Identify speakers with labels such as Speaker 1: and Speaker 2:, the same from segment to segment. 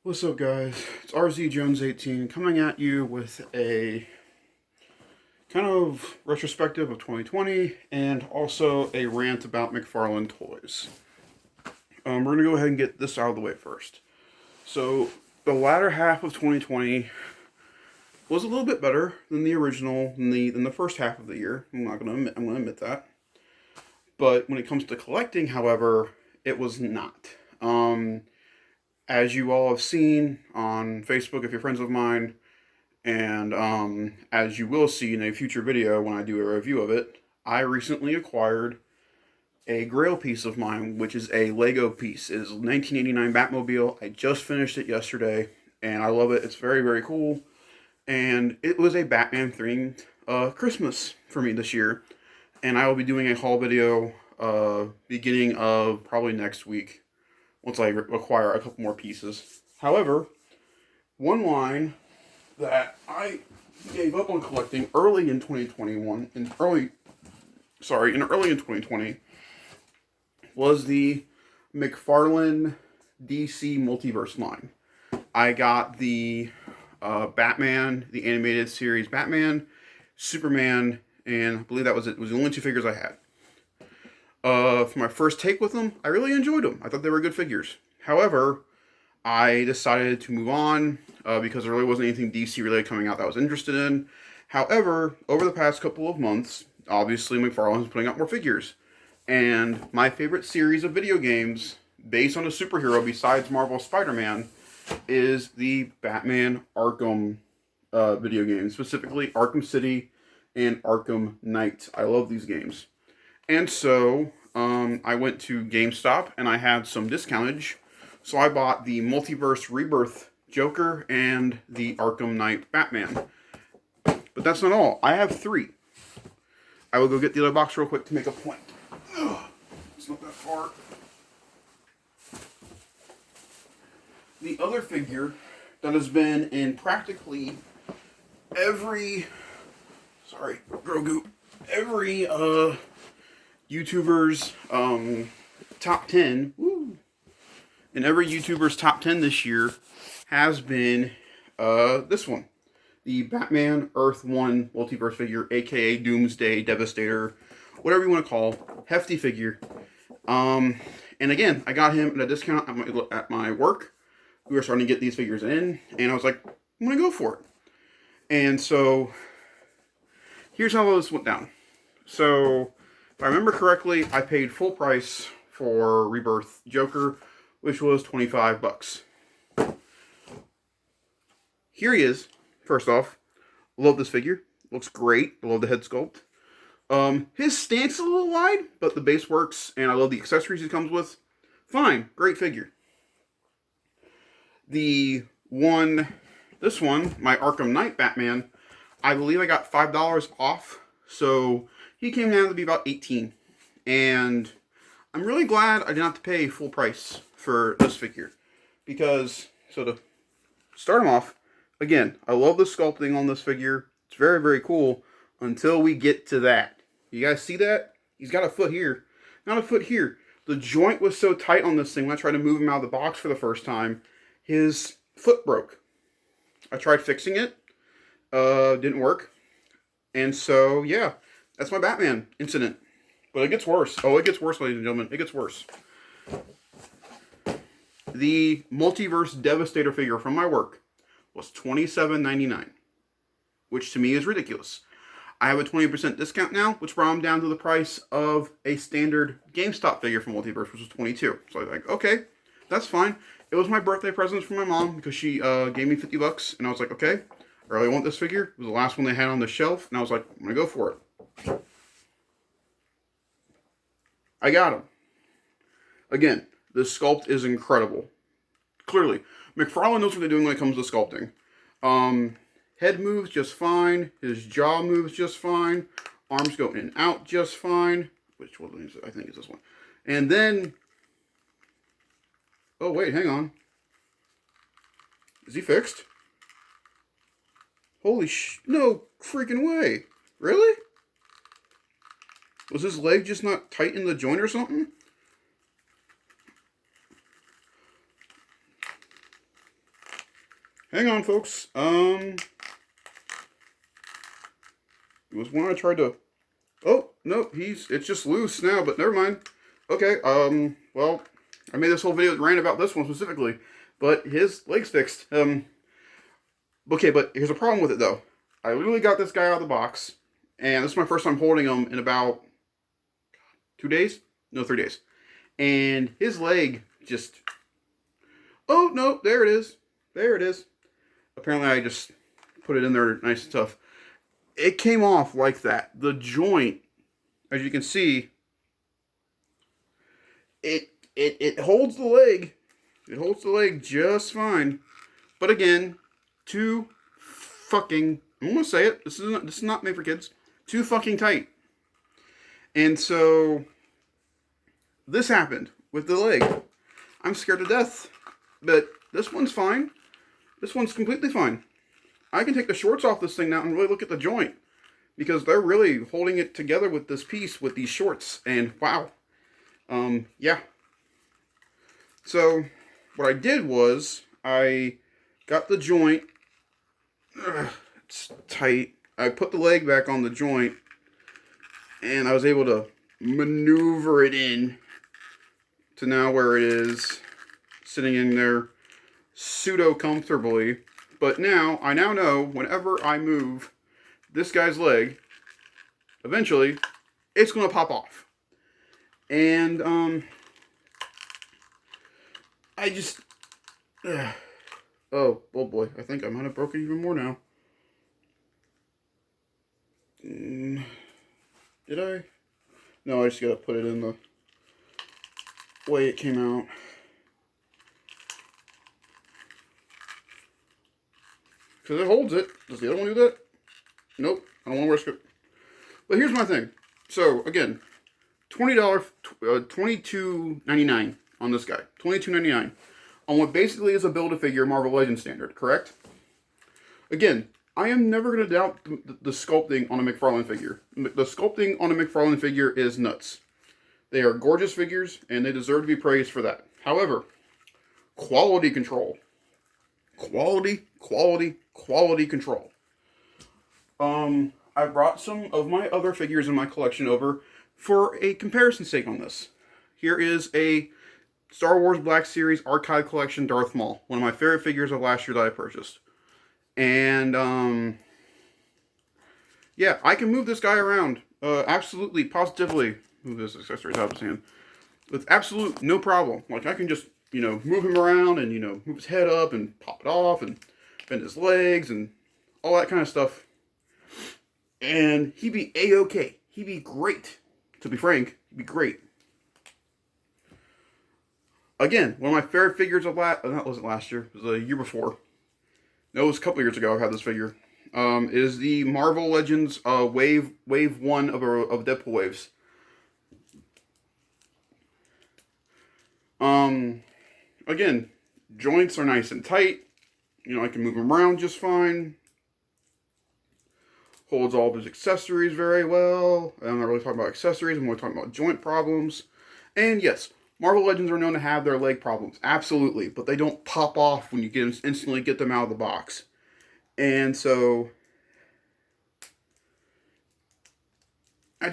Speaker 1: What's up, guys? It's RZ Jones 18 coming at you with a kind of retrospective of 2020 and also a rant about McFarlane toys. We're going to go ahead and get this out of the way first. So, the latter half of 2020 was a little bit better than the original, than the first half of the year. I'm going to admit that. But when it comes to collecting, however, it was not. As you all have seen on Facebook, if you're friends of mine, and as you will see in a future video when I do a review of it, I recently acquired a grail piece of mine, which is a Lego piece. It is a 1989 Batmobile. I just finished it yesterday, and I love it. It's very, very cool. And it was a Batman themed Christmas for me this year. And I will be doing a haul video beginning of probably next week once I acquire a couple more pieces. However, one line that I gave up on collecting early in 2020 was the McFarlane DC Multiverse line. I got the Batman, the animated series Batman, Superman, and I believe that was it. It was the only two figures I had. For my first take with them, I really enjoyed them. I thought they were good figures. However, I decided to move on because there really wasn't anything DC related coming out that I was interested in. However, over the past couple of months, obviously McFarlane is putting out more figures. And my favorite series of video games based on a superhero besides Marvel Spider-Man is the Batman Arkham video games, specifically Arkham City and Arkham Knight. I love these games. And so I went to GameStop and I had some discountage. So I bought the Multiverse Rebirth Joker and the Arkham Knight Batman. But that's not all. I have three. I will go get the other box real quick to make a point. Ugh, it's not that far. The other figure that has been in practically every... Sorry, Grogu. Every YouTuber's top 10... Woo! And every YouTuber's top 10 this year has been this one. The Batman Earth 1 multiverse figure, aka Doomsday Devastator, whatever you want to call, hefty figure. And again, I got him at a discount at my work. We were starting to get these figures in, and I was like, I'm going to go for it. And so, here's how this went down. So, if I remember correctly, I paid full price for Rebirth Joker, which was $25. Here he is. First off, love this figure. Looks great. I love the head sculpt. His stance is a little wide, but the base works, and I love the accessories he comes with. Fine. Great figure. This one, my Arkham Knight Batman, I believe I got $5 off, so he came down to be about $18. And I'm really glad I didn't have to pay full price for this figure. Because, so to start him off, again, I love the sculpting on this figure. It's very, very cool until we get to that. You guys see that? He's got a foot here. Not a foot here. The joint was so tight on this thing when I tried to move him out of the box for the first time, his foot broke. I tried fixing it. Didn't work. And so, yeah, that's my Batman incident. But it gets worse. Oh, it gets worse, ladies and gentlemen. It gets worse. The Multiverse Devastator figure from my work was $27.99, which to me is ridiculous. I have a 20% discount now, which brought them down to the price of a standard GameStop figure from Multiverse, which was $22. So I was like, okay, that's fine. It was my birthday present from my mom because she gave me $50, and I was like, okay, I really want this figure. It was the last one they had on the shelf, and I was like, I'm going to go for it. I got him. Again, the sculpt is incredible. Clearly, McFarlane knows what they're doing when it comes to sculpting. Head moves just fine. His jaw moves just fine. Arms go in and out just fine. Which one is it? I think it's this one. And then... Oh, wait, hang on. Is he fixed? Holy no freaking way. Really? Was his leg just not tight in the joint or something? Hang on, folks. It was one I tried to... Oh, no, it's just loose now, but never mind. Okay, well, I made this whole video that ran about this one specifically, but his leg's fixed. Okay, but here's a problem with it, though. I literally got this guy out of the box, and this is my first time holding him in about 2 days? No, 3 days. And his leg just... Oh, no, there it is. There it is. Apparently I just put it in there nice and tough. It came off like that. The joint, as you can see, it holds the leg. It holds the leg just fine. But again, too fucking... I'm gonna say it. This is not made for kids. Too fucking tight. And so this happened with the leg. I'm scared to death. But this one's fine. This one's completely fine. I can take the shorts off this thing now and really look at the joint. Because they're really holding it together with this piece, with these shorts. And wow. Yeah. So, what I did was, I got the joint. It's tight. I put the leg back on the joint. And I was able to maneuver it in to now where it is sitting in there pseudo-comfortably. But now, I now know whenever I move this guy's leg, eventually, it's going to pop off. And, I just... oh boy, I think I might have broken even more now. Did I? No, I just gotta put it in the way it came out. Because it holds it. Does the other one do that? Nope. I don't want to risk it. But here's my thing. So, again, $20, $22.99 on this guy. $22.99 on what basically is a Build-A-Figure Marvel Legends standard, correct? Again, I am never going to doubt the sculpting on a McFarlane figure. The sculpting on a McFarlane figure is nuts. They are gorgeous figures, and they deserve to be praised for that. However, quality control. Quality control. I brought some of my other figures in my collection over for a comparison sake on this. Here is a Star Wars Black Series Archive Collection Darth Maul. One of my favorite figures of last year that I purchased. And, yeah, I can move this guy around. Absolutely, positively. Move this accessories out of his hand. With absolute no problem. Like, I can just, you know, move him around and, you know, move his head up and pop it off and bend his legs and all that kind of stuff. And he'd be A-okay. He'd be great. To be frank, he'd be great. Again, one of my favorite figures of that wasn't last year. It was the year before. No, it was a couple years ago I had this figure. Is the Marvel Legends Wave 1 of Deadpool waves. Again, joints are nice and tight. You know, I can move them around just fine. Holds all of his accessories very well. I'm not really talking about accessories, I'm more talking about joint problems. And yes, Marvel Legends are known to have their leg problems. Absolutely. But they don't pop off when you instantly get them out of the box. And so, but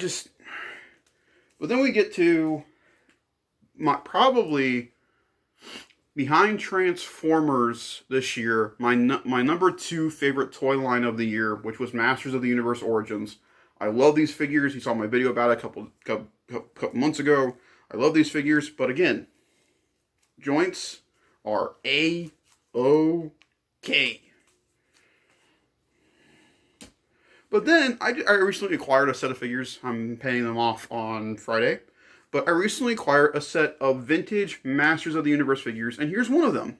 Speaker 1: then we get to probably behind Transformers this year, my number 2 favorite toy line of the year, which was Masters of the Universe Origins. I love these figures. You saw my video about it a couple months ago. I love these figures, but again, joints are A-okay. But then, I recently acquired a set of figures. I'm paying them off on Friday. But I recently acquired a set of vintage Masters of the Universe figures, and here's one of them.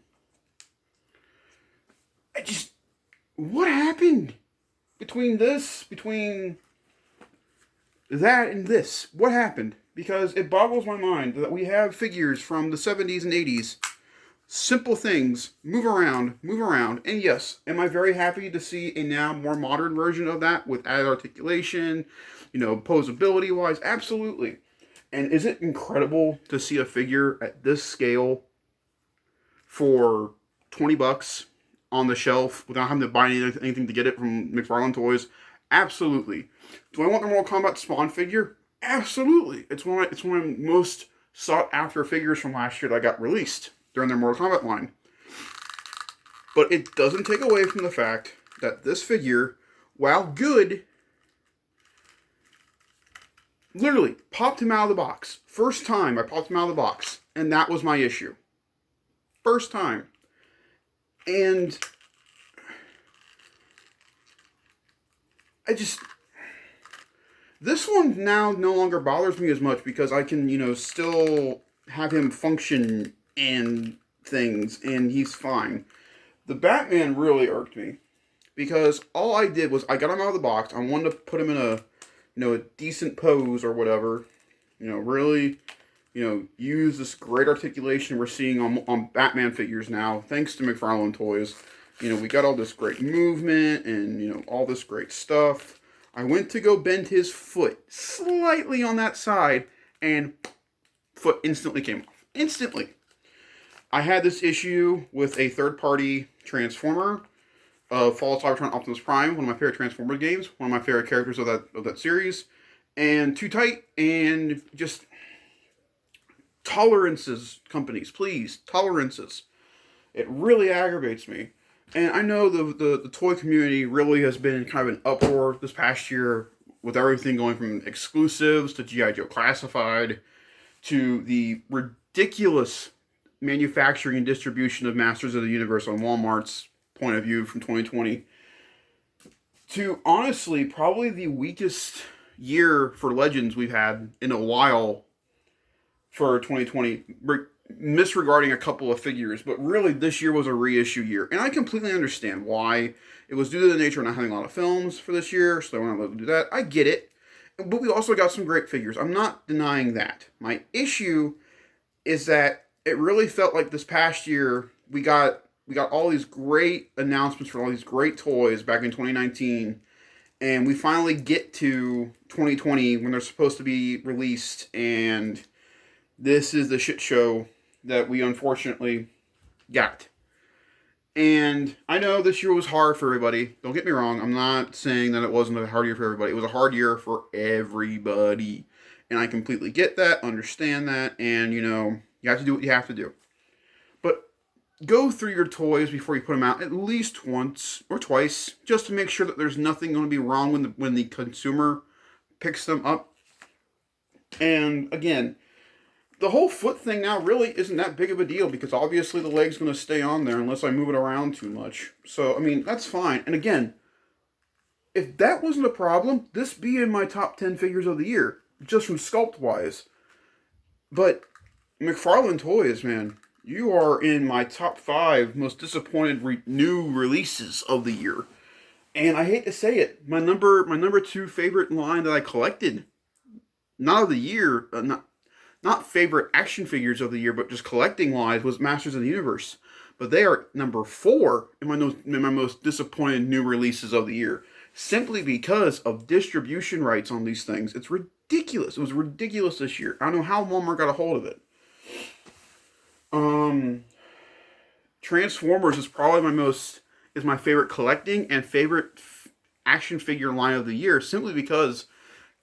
Speaker 1: What happened between that and this? What happened? Because it boggles my mind that we have figures from the 70s and 80s. Simple things, move around, and yes, am I very happy to see a now more modern version of that with added articulation, you know, posability-wise? Absolutely. And is it incredible to see a figure at this scale for $20 on the shelf without having to buy anything to get it from McFarlane Toys? Absolutely. Do I want the Mortal Kombat Spawn figure? Absolutely. It's one of my most sought after figures from last year that got released during their Mortal Kombat line. But it doesn't take away from the fact that this figure, while good, literally popped him out of the box. First time I popped him out of the box, and that was my issue. First time. And this one now no longer bothers me as much because I can, still have him function and things, and he's fine. The Batman really irked me because all I did was I got him out of the box. I wanted to put him in a decent pose or whatever. Really, use this great articulation we're seeing on Batman figures now, thanks to McFarlane Toys. We got all this great movement and, all this great stuff. I went to go bend his foot slightly on that side, and foot instantly came off. Instantly. I had this issue with a third-party Transformer of Fall of Cybertron Optimus Prime, one of my favorite Transformer games, one of my favorite characters of that series, and too tight, and just tolerances, companies, please, tolerances. It really aggravates me. And I know the toy community really has been in kind of an uproar this past year with everything going from exclusives to G.I. Joe Classified to the ridiculous manufacturing and distribution of Masters of the Universe on Walmart's point of view from 2020 to honestly probably the weakest year for Legends we've had in a while for 2020, misregarding a couple of figures, but really this year was a reissue year, and I completely understand why. It was due to the nature of not having a lot of films for this year, so they weren't able to do that. I get it, but we also got some great figures. I'm not denying that. My issue is that it really felt like this past year we got all these great announcements for all these great toys back in 2019, and we finally get to 2020 when they're supposed to be released, and this is the shit show that we unfortunately got. And I know this year was hard for everybody. Don't get me wrong. I'm not saying that it wasn't a hard year for everybody. It was a hard year for everybody. And I completely get that, understand that, and, you have to do what you have to do. But go through your toys before you put them out at least once or twice, just to make sure that there's nothing going to be wrong when the consumer picks them up. And, again, the whole foot thing now really isn't that big of a deal because obviously the leg's going to stay on there unless I move it around too much. So, that's fine. And again, if that wasn't a problem, this be in my top 10 figures of the year, just from sculpt-wise. But McFarlane Toys, man, you are in my top 5 most disappointed new releases of the year. And I hate to say it, my number 2 favorite line that I collected, not of the year, not favorite action figures of the year, but just collecting wise, was Masters of the Universe. But they are number 4 in my most disappointed new releases of the year, simply because of distribution rights on these things. It's ridiculous. It was ridiculous this year. I don't know how Walmart got a hold of it. Transformers is probably my favorite collecting and favorite action figure line of the year, simply because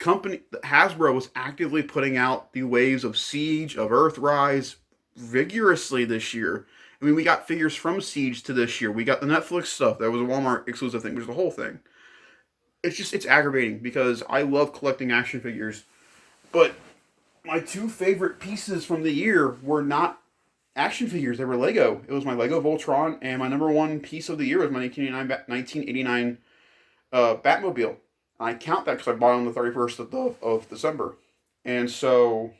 Speaker 1: Hasbro was actively putting out the waves of Siege, of Earthrise, vigorously this year. We got figures from Siege to this year. We got the Netflix stuff. That was a Walmart exclusive thing, which is the whole thing. It's aggravating because I love collecting action figures. But my 2 favorite pieces from the year were not action figures. They were Lego. It was my Lego Voltron, and my number 1 piece of the year was my 1989 Batmobile. I count that because I bought it on the 31st of December. And so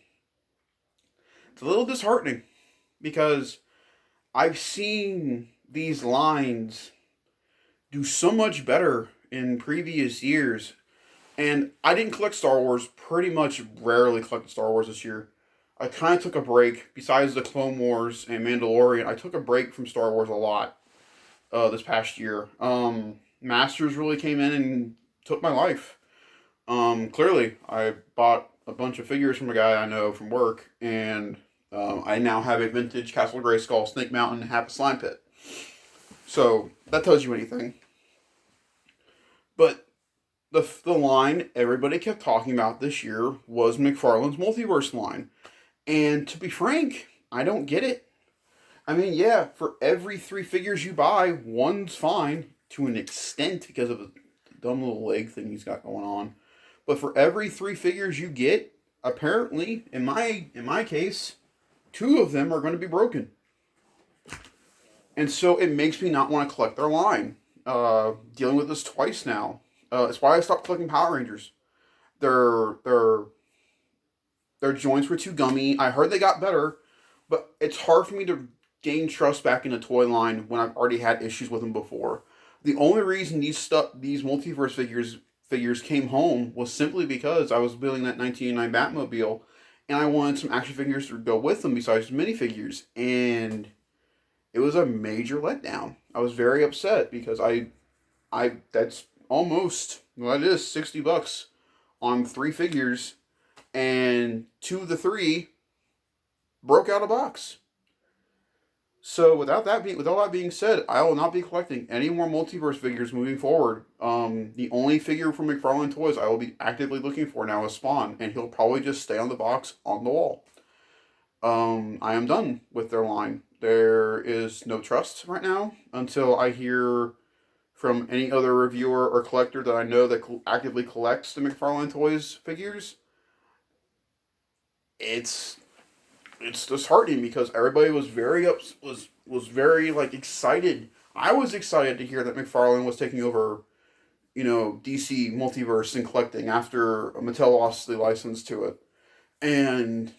Speaker 1: it's a little disheartening because I've seen these lines do so much better in previous years. And I didn't collect Star Wars, pretty much rarely collected Star Wars this year. I kind of took a break. Besides the Clone Wars and Mandalorian, I took a break from Star Wars a lot this past year. Masters really came in and took my life. Clearly, I bought a bunch of figures from a guy I know from work, and I now have a vintage Castle Grayskull, Snake Mountain, half a slime pit. So that tells you anything. But the line everybody kept talking about this year was McFarlane's Multiverse line. And to be frank, I don't get it. I mean, yeah, for every 3 figures you buy, one's fine to an extent because of the dumb little leg thing he's got going on. But for every 3 figures you get, apparently, in my case, 2 of them are going to be broken. And so it makes me not want to collect their line. Dealing with this twice now. That's why I stopped collecting Power Rangers. Their joints were too gummy. I heard they got better, but it's hard for me to gain trust back in the toy line when I've already had issues with them before. The only reason these multiverse figures came home was simply because I was building that 1989 Batmobile, and I wanted some action figures to go with them besides minifigures, and it was a major letdown. I was very upset because I that's almost, well, it is $60 on 3 figures, and 2 of the 3 broke out of box. So with all that being said, I will not be collecting any more multiverse figures moving forward. The only figure from McFarlane Toys I will be actively looking for now is Spawn, and he'll probably just stay on the box on the wall. I am done with their line. There is no trust right now until I hear from any other reviewer or collector that I know that actively collects the McFarlane Toys figures. It's disheartening because everybody was very excited. I was excited to hear that McFarlane was taking over, DC Multiverse and collecting after Mattel lost the license to it. And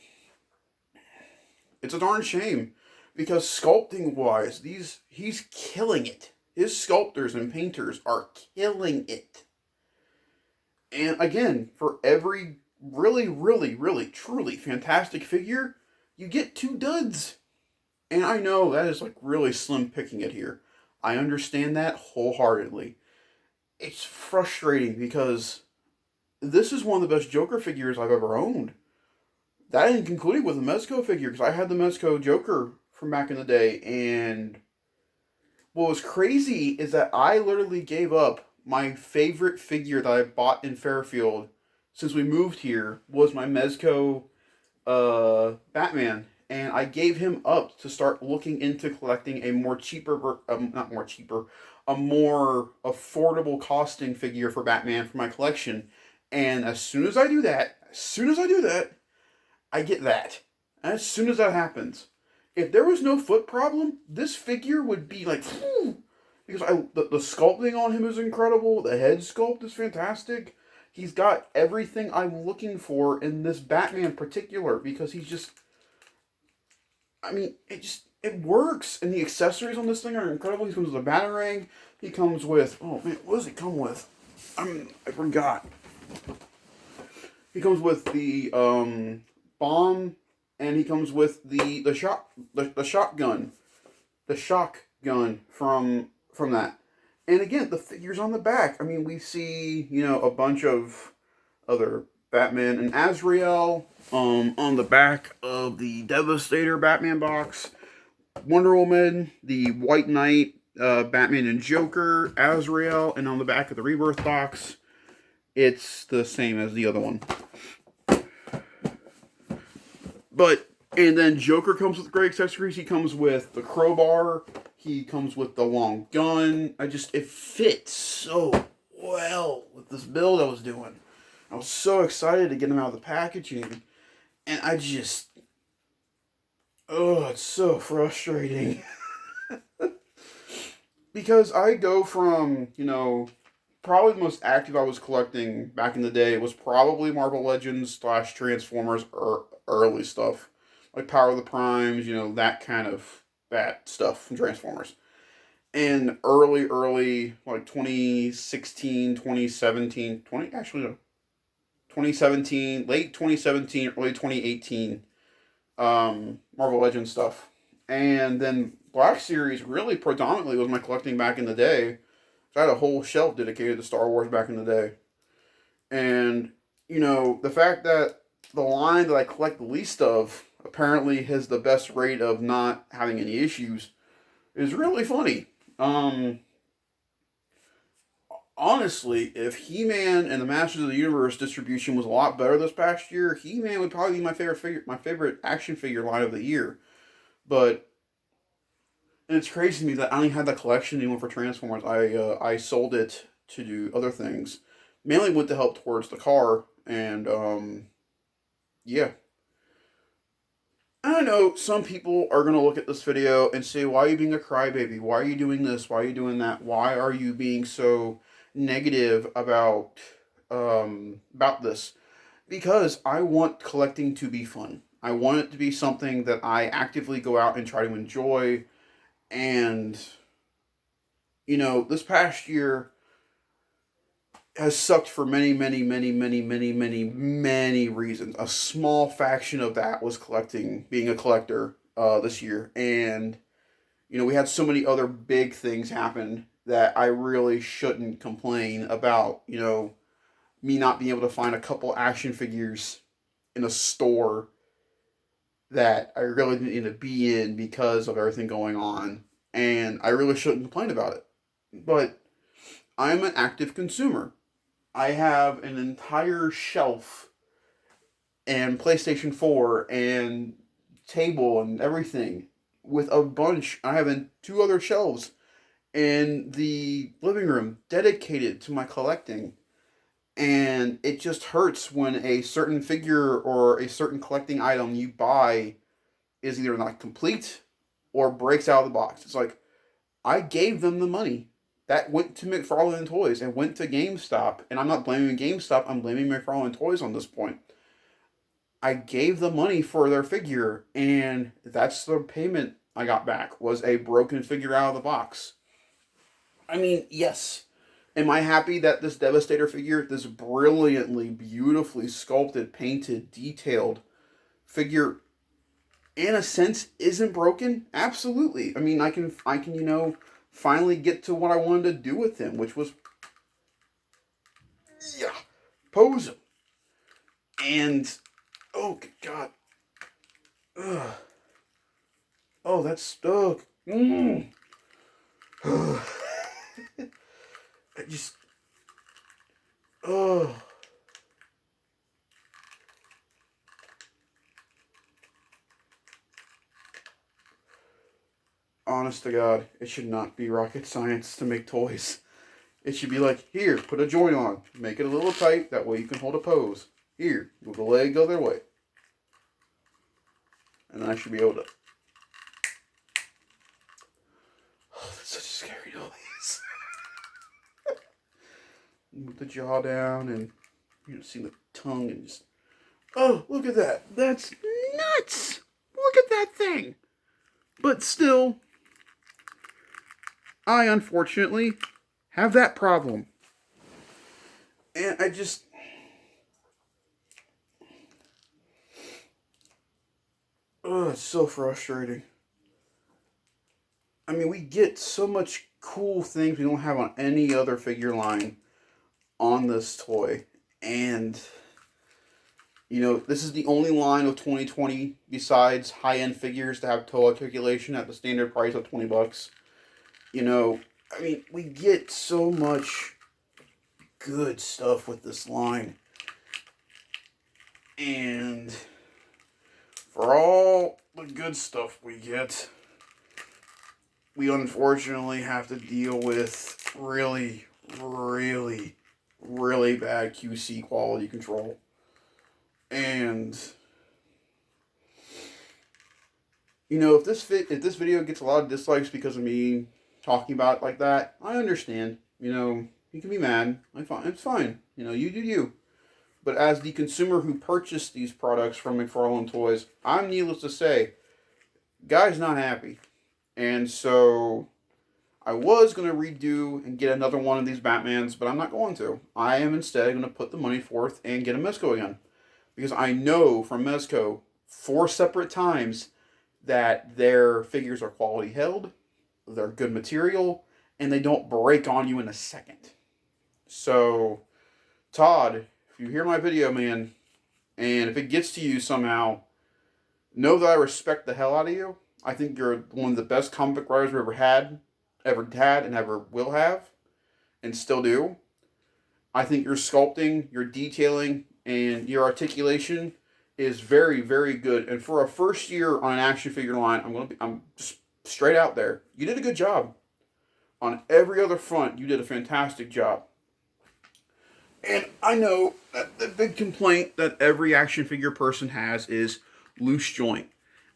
Speaker 1: it's a darn shame because sculpting wise, he's killing it. His sculptors and painters are killing it. And again, for every really, really, really, truly fantastic figure, you get 2 duds. And I know that is really slim picking it here. I understand that wholeheartedly. It's frustrating because this is one of the best Joker figures I've ever owned. That ain't concluding with the Mezco figure, because I had the Mezco Joker from back in the day, and what was crazy is that I literally gave up my favorite figure that I bought in Fairfield since we moved here was my Mezco Batman, and I gave him up to start looking into collecting a more a more affordable costing figure for Batman for my collection. And as soon as I do that, I get that. And as soon as that happens, if there was no foot problem, this figure would be because the sculpting on him is incredible. The head sculpt is fantastic. He's got everything I'm looking for in this Batman in particular because he's just, it works. And the accessories on this thing are incredible. He comes with a batarang. He comes with, oh man, what does he come with? I forgot. He comes with the bomb, and he comes with the shotgun from that. And again, the figures on the back. We see, a bunch of other Batman and Azrael on the back of the Devastator Batman box. Wonder Woman, the White Knight, Batman and Joker, Azrael, and on the back of the Rebirth box, it's the same as the other one. And then Joker comes with great accessories. He comes with the crowbar. He comes with the long gun. It fits so well with this build I was doing. I was so excited to get him out of the packaging. And it's so frustrating. Because I go from, probably the most active I was collecting back in the day was probably Marvel Legends / Transformers early stuff. Like Power of the Primes, that stuff from Transformers. And early, like 2016, 2017, 2017, late 2017, early 2018, Marvel Legends stuff. And then Black Series really predominantly was my collecting back in the day. I had a whole shelf dedicated to Star Wars back in the day. And, the fact that the line that I collect the least of apparently has the best rate of not having any issues is really funny. Um, Honestly, if He-Man and the Masters of the Universe distribution was a lot better this past year, He-Man would probably be my favorite action figure line of the year. But and it's crazy to me that I only had that collection anymore for Transformers. I sold it to do other things, mainly went to help towards the car, and yeah. I know some people are gonna look at this video and say, "Why are you being a crybaby? Why are you doing this? Why are you doing that? Why are you being so negative about this?" Because I want collecting to be fun. I want it to be something that I actively go out and try to enjoy. And this past year has sucked for many, many, many, many, many, many, many reasons. A small faction of that was being a collector this year, and we had so many other big things happen that I really shouldn't complain about. Me not being able to find a couple action figures in a store that I really didn't need to be in because of everything going on, and I really shouldn't complain about it. But I'm an active consumer. I have an entire shelf and PlayStation 4 and table and everything with a bunch. I have two other shelves in the living room dedicated to my collecting. And it just hurts when a certain figure or a certain collecting item you buy is either not complete or breaks out of the box. It's like, I gave them the money. That went to McFarlane Toys and went to GameStop. And I'm not blaming GameStop, I'm blaming McFarlane Toys on this point. I gave the money for their figure, and that's the payment I got back, was a broken figure out of the box. I mean, yes. Am I happy that this Devastator figure, this brilliantly, beautifully sculpted, painted, detailed figure, in a sense, isn't broken? Absolutely. I mean, I can, finally get to what I wanted to do with him, which was, yeah, pose him. And, oh, God. Ugh. Oh, that's stuck. I just, oh. Honest to God, it should not be rocket science to make toys. It should be like, here, put a joint on. Make it a little tight, that way you can hold a pose. Here, move the leg the other way. And then I should be able to... Oh, that's such a scary noise. Move the jaw down and, see the tongue and just... Oh, look at that. That's nuts. Look at that thing. But still, I unfortunately have that problem. And I just... Oh, it's so frustrating. I mean, we get so much cool things we don't have on any other figure line on this toy. And, this is the only line of 2020 besides high-end figures to have toe articulation at the standard price of $20. I mean, we get so much good stuff with this line. And for all the good stuff we get, we unfortunately have to deal with really, really, really bad QC quality control. And if this video gets a lot of dislikes because of me talking about it like that, I understand. You can be mad. It's fine. You do you. But as the consumer who purchased these products from McFarlane Toys, I'm needless to say, guy's not happy. And so I was going to redo and get another one of these Batmans, but I'm not going to. I am instead going to put the money forth and get a Mezco again. Because I know from Mezco 4 separate times that their figures are quality held, they're good material, and they don't break on you in a second. So, Todd, if you hear my video, man, and if it gets to you somehow, know that I respect the hell out of you. I think you're one of the best comic book writers we've ever had. ever had and ever will have and still do. I think your sculpting, your detailing, and your articulation is very, very good. And for a first year on an action figure line, I'm just straight out there. You did a good job. On every other front, you did a fantastic job. And I know that the big complaint that every action figure person has is loose joint.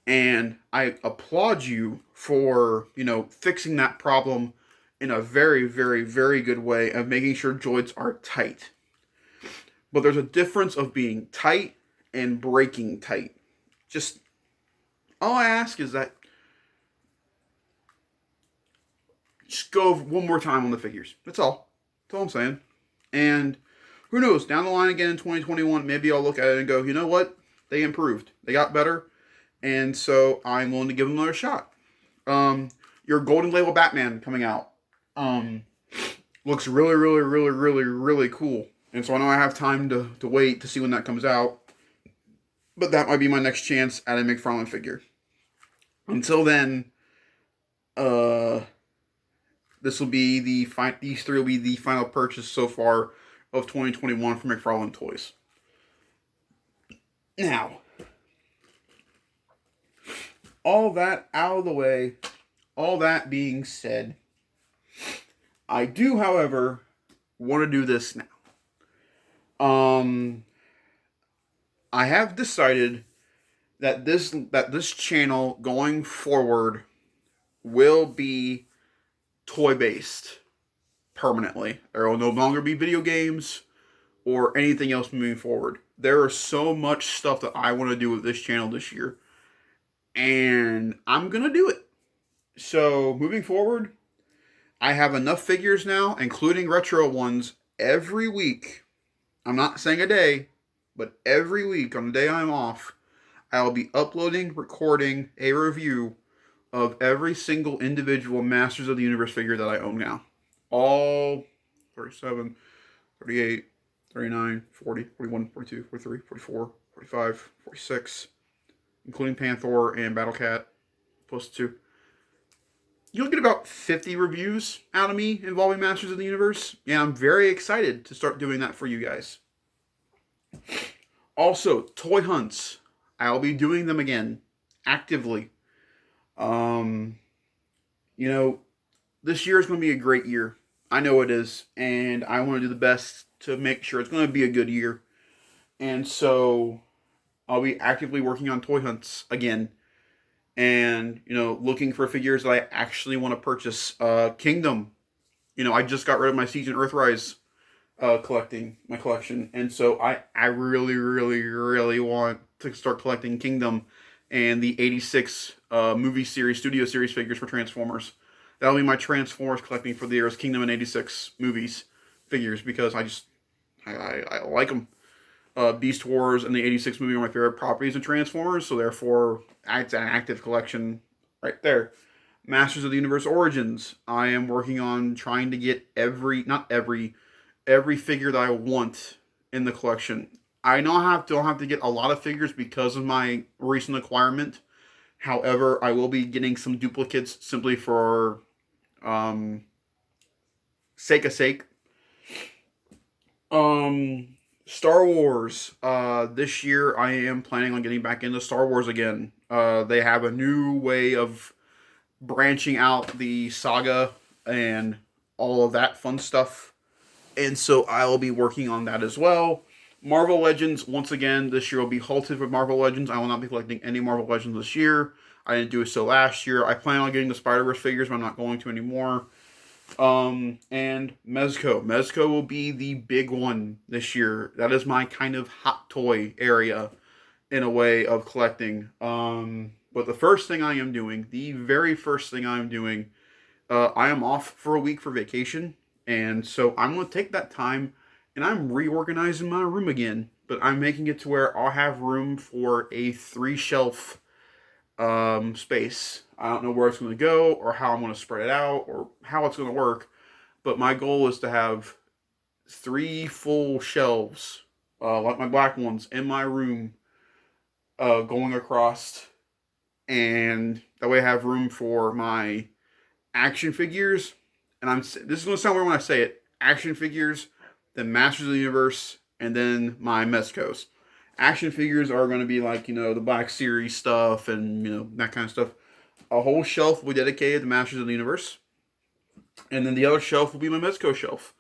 Speaker 1: And I applaud you for, fixing that problem in a very, very, very good way of making sure joints are tight. But there's a difference of being tight and breaking tight. Just all I ask is that just go one more time on the figures. That's all. That's all I'm saying. And who knows, down the line again in 2021, maybe I'll look at it and go, you know what? They improved. They got better. And so I'm willing to give them another shot. Your Golden Label Batman coming out looks really, really, really, really, really cool. And so I know I have time to wait to see when that comes out. But that might be my next chance at a McFarlane figure. Until then, these three will be the final purchase so far of 2021 for McFarlane Toys. Now, all that out of the way, all that being said, I do, however, want to do this now. I have decided that this channel going forward will be toy based permanently. There will no longer be video games or anything else moving forward. There is so much stuff that I want to do with this channel this year, and I'm gonna do it. So moving forward, I have enough figures now, including retro ones, every week. I'm not saying a day, but every week on the day I'm off, I'll be uploading, recording a review of every single individual Masters of the Universe figure that I own now. All 37, 38, 39, 40, 41, 42, 43, 44, 45, 46, including Panther and Battlecat, plus 2. You'll get about 50 reviews out of me involving Masters of the Universe, and I'm very excited to start doing that for you guys. Also, toy hunts. I'll be doing them again, actively. This year is going to be a great year. I know it is, and I want to do the best to make sure it's going to be a good year. And so, I'll be actively working on toy hunts again. And, looking for figures that I actually want to purchase. Kingdom. I just got rid of my Siege and Earthrise collection. And so I really, really, really want to start collecting Kingdom and the 86 movie series, studio series figures for Transformers. That'll be my Transformers collecting for the year is Kingdom and 86 movies figures, because I like them. Beast Wars and the 86 movie are my favorite properties in Transformers, so therefore it's an active collection right there. Masters of the Universe Origins. I am working on trying to get every figure that I want in the collection. I don't have to get a lot of figures because of my recent acquirement. However, I will be getting some duplicates simply for sake of sake. Star Wars. This year I am planning on getting back into Star Wars again. They have a new way of branching out the saga and all of that fun stuff. And so I'll be working on that as well. Marvel Legends, once again, this year will be halted with Marvel Legends. I will not be collecting any Marvel Legends this year. I didn't do so last year. I plan on getting the Spider-Verse figures, but I'm not going to anymore. And Mezco. Mezco will be the big one this year. That is my kind of hot toy area in a way of collecting. But the first thing I am doing, the very first thing I am doing, I am off for a week for vacation. And so I'm going to take that time and I'm reorganizing my room again. But I'm making it to where I'll have room for a 3-shelf space. I don't know where it's going to go or how I'm going to spread it out or how it's going to work. But my goal is to have 3 full shelves, like my black ones, in my room going across. And that way I have room for my action figures, and this is going to sound weird when I say it, action figures, then Masters of the Universe, and then my Mezcos. Action figures are going to be like, the Black Series stuff and, that kind of stuff. A whole shelf will be dedicated to Masters of the Universe. And then the other shelf will be my Mezco shelf.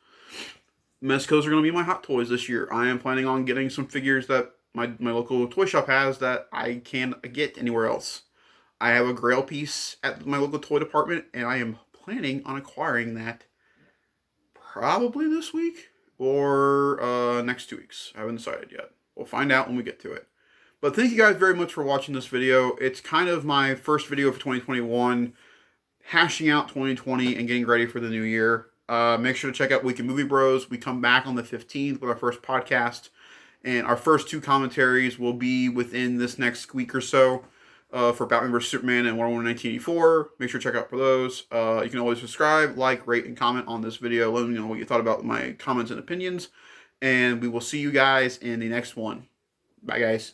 Speaker 1: Mezcos are going to be my Hot Toys this year. I am planning on getting some figures that my local toy shop has that I can't get anywhere else. I have a Grail piece at my local toy department, and I am planning on acquiring that probably this week or next 2 weeks. I haven't decided yet. We'll find out when we get to it. But thank you guys very much for watching this video. It's kind of my first video for 2021, hashing out 2020 and getting ready for the new year. Make sure to check out Week in Movie Bros. We come back on the 15th with our first podcast. And our first 2 commentaries will be within this next week or so for Batman vs. Superman and Wonder Woman 1984. Make sure to check out for those. You can always subscribe, like, rate, and comment on this video. Let me know what you thought about my comments and opinions. And we will see you guys in the next one. Bye, guys.